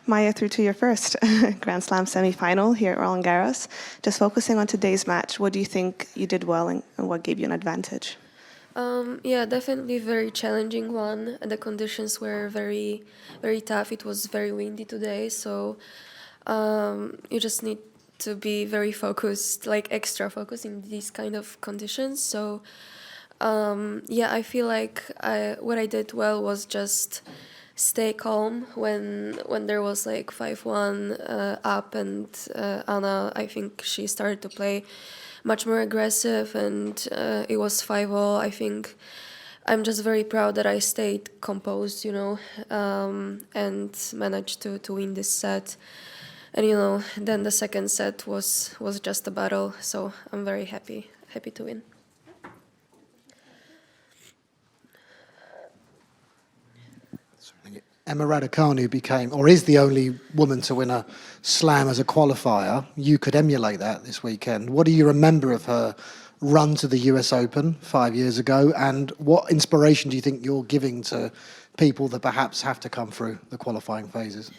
Maja, through to your first Grand Slam semi-final here at Roland Garros. Just focusing on today's match, what do you think you did well and what gave you an advantage? Yeah, definitely very challenging one. The conditions were very, very tough. It was very windy today, so you just need to be very focused, like extra focused in these kind of conditions. So yeah, I feel like what I did well was just stay calm when there was like 5-1 up, and Anna, I think she started to play much more aggressive, and it was 5-0. I think I'm just very proud that I stayed composed, and managed to win this set. And then the second set was just a battle, so I'm very happy to win. Emma Raducanu became, or is the only woman to win a slam as a qualifier. You could emulate that this weekend. What do you remember of her run to the US Open 5 years ago, and what inspiration do you think you're giving to people that perhaps have to come through the qualifying phases?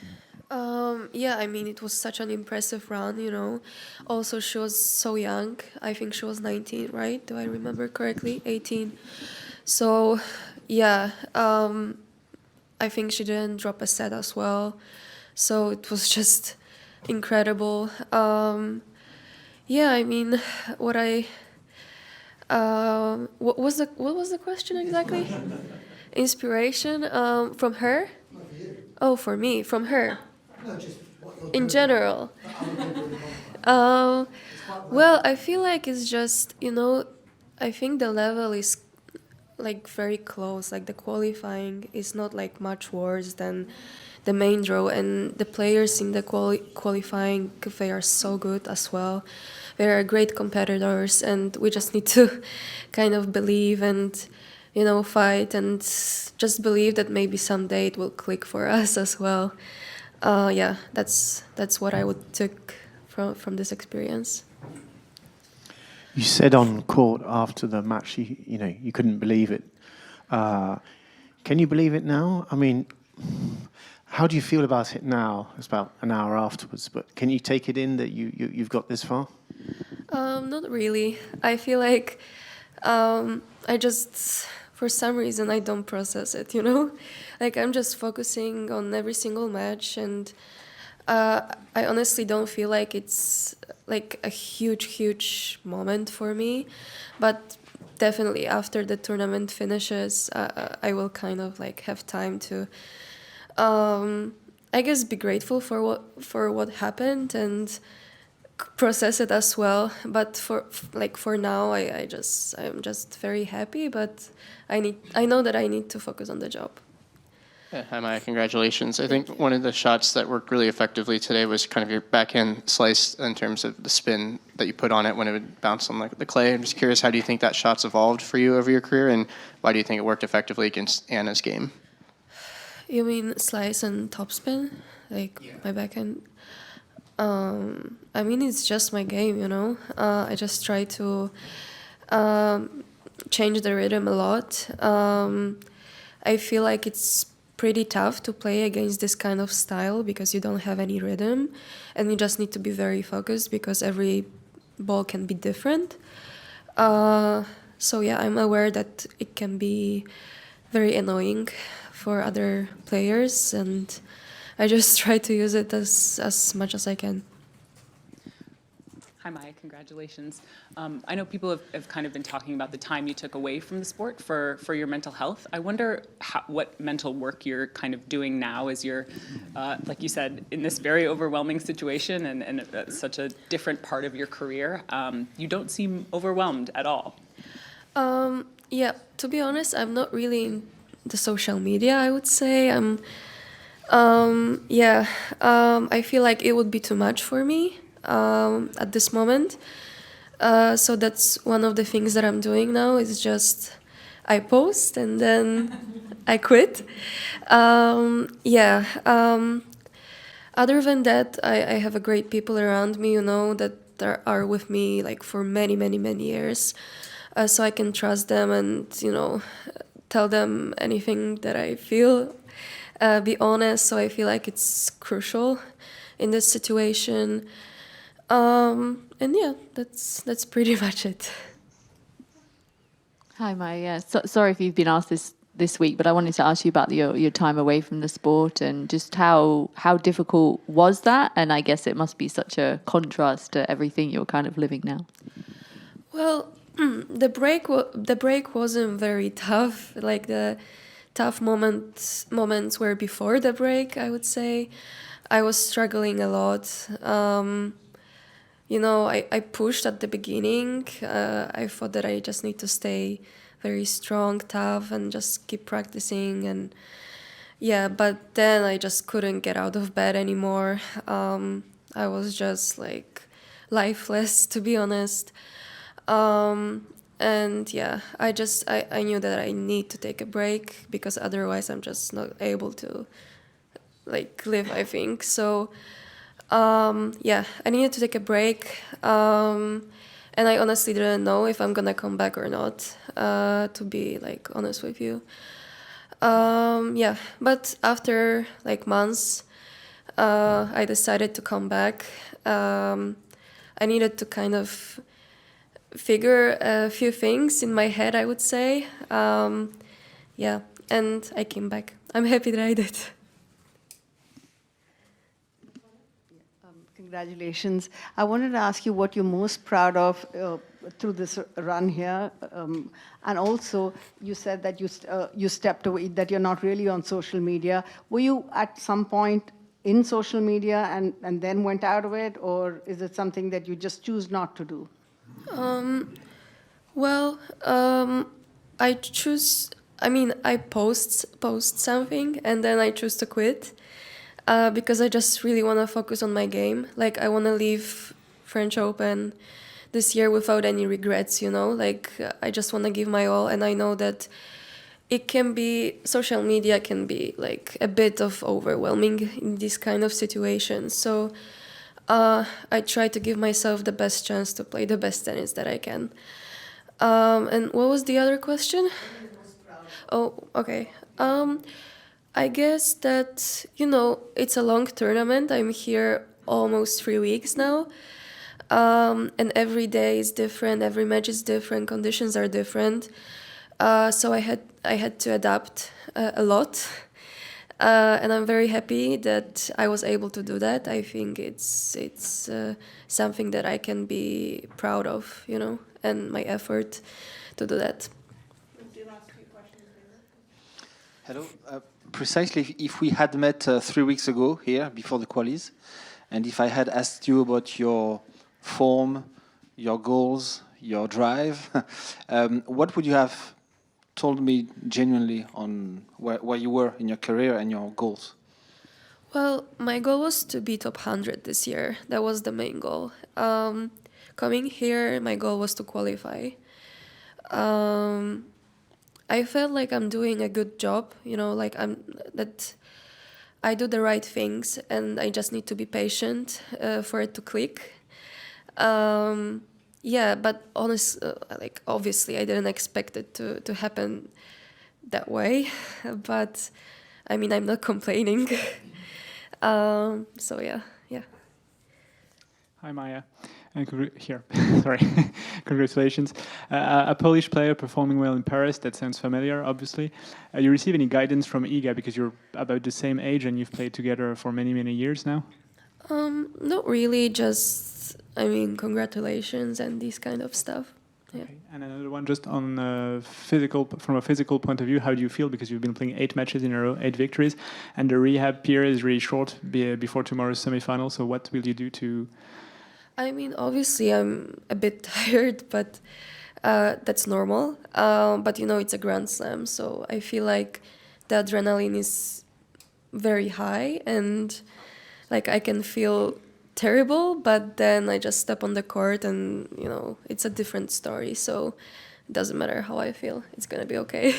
Yeah, I mean, it was such an impressive run. Also, she was so young. I think she was 19, right? Do I remember correctly? 18. So, yeah, I think she didn't drop a set as well. So it was just incredible. Yeah, I mean, what was the question exactly? Inspiration from her? Oh, for me, from her. In general. Well, I feel like it's just, I think the level is like very close. Like the qualifying is not like much worse than the main draw, and the players in the qualifying, they are so good as well. They are great competitors, and we just need to kind of believe and fight and just believe that maybe someday it will click for us as well. Yeah, that's what I would take from this experience. You said on court after the match, you couldn't believe it. Can you believe it now? I mean, how do you feel about it now? It's about an hour afterwards, but can you take it in that you've got this far? Not really. I feel like I just, for some reason, I don't process it, Like, I'm just focusing on every single match, and I honestly don't feel like it's like a huge moment for me. But definitely after the tournament finishes, I will kind of like have time to, I guess, be grateful for what happened and process it as well. But for now, I'm just very happy. But I know that I need to focus on the job. Yeah, hi, Maja. Congratulations. I think one of the shots that worked really effectively today was kind of your backhand slice in terms of the spin that you put on it when it would bounce on the clay. I'm just curious, how do you think that shot's evolved for you over your career, and why do you think it worked effectively against Anna's game? You mean slice and topspin? Like my backhand? I mean, it's just my game, I just try to change the rhythm a lot. I feel like it's pretty tough to play against this kind of style because you don't have any rhythm, and you just need to be very focused because every ball can be different. So yeah, I'm aware that it can be very annoying for other players, and I just try to use it as much as I can. Hi, Maja. Congratulations. I know people have kind of been talking about the time you took away from the sport for your mental health. I wonder what mental work you're kind of doing now as you're, like you said, in this very overwhelming situation and such a different part of your career. You don't seem overwhelmed at all. Yeah, to be honest, I'm not really in the social media, I would say. I feel like it would be too much for me at this moment. So that's one of the things that I'm doing now is just I post and then I quit. Other than that, I have a great people around me, that are with me like for many, many, many years. So I can trust them and, tell them anything that I feel. be honest. So I feel like it's crucial in this situation. And yeah, that's pretty much it. Hi, Maya. Sorry if you've been asked this week, but I wanted to ask you about your time away from the sport and just how difficult was that? And I guess it must be such a contrast to everything you're kind of living now. Well, the break wasn't very tough. Like the tough moments were before the break, I would say. I was struggling a lot. I pushed at the beginning. I thought that I just need to stay very strong, tough, and just keep practicing. And yeah, but then I just couldn't get out of bed anymore. I was just like lifeless, to be honest. And yeah, I knew that I need to take a break because otherwise I'm just not able to like live, I think. So yeah, I needed to take a break. And I honestly didn't know if I'm gonna come back or not, to be like honest with you. Yeah, but after like months, I decided to come back. I needed to kind of figure a few things in my head, I would say. Yeah, and I came back. I'm happy that I did. Congratulations. I wanted to ask you what you're most proud of through this run here. And also, you said that you stepped away, that you're not really on social media. Were you at some point in social media and then went out of it? Or is it something that you just choose not to do? Well, I post something and then I choose to quit. Because I just really want to focus on my game. Like, I want to leave French Open this year without any regrets, Like, I just want to give my all, and I know that social media can be, like, a bit of overwhelming in this kind of situations. So I try to give myself the best chance to play the best tennis that I can. And what was the other question? Oh, okay. I guess that, it's a long tournament. I'm here almost 3 weeks now. And every day is different, every match is different, conditions are different. So I had to adapt a lot. And I'm very happy that I was able to do that. I think it's something that I can be proud of, and my effort to do that. Hello. Precisely, if we had met 3 weeks ago here before the qualies, and if I had asked you about your form, your goals, your drive, what would you have told me genuinely on where you were in your career and your goals? Well, my goal was to be top 100 this year. That was the main goal. Coming here, my goal was to qualify. I felt like I'm doing a good job, like that I do the right things and I just need to be patient for it to click. Yeah, but obviously I didn't expect it to happen that way, but I mean, I'm not complaining. So yeah. Hi, Maja. Here, sorry. Congratulations. A Polish player performing well in Paris, that sounds familiar, obviously. You receive any guidance from Iga because you're about the same age and you've played together for many, many years now? Not really, just, congratulations and this kind of stuff. Yeah. Okay. And another one, just on from a physical point of view, how do you feel? Because you've been playing 8 matches in a row, 8 victories, and the rehab period is really short before tomorrow's semifinal. So what will you do to... Obviously I'm a bit tired, but that's normal. But it's a Grand Slam, so I feel like the adrenaline is very high and like I can feel terrible, but then I just step on the court and, it's a different story. So it doesn't matter how I feel. It's going to be okay.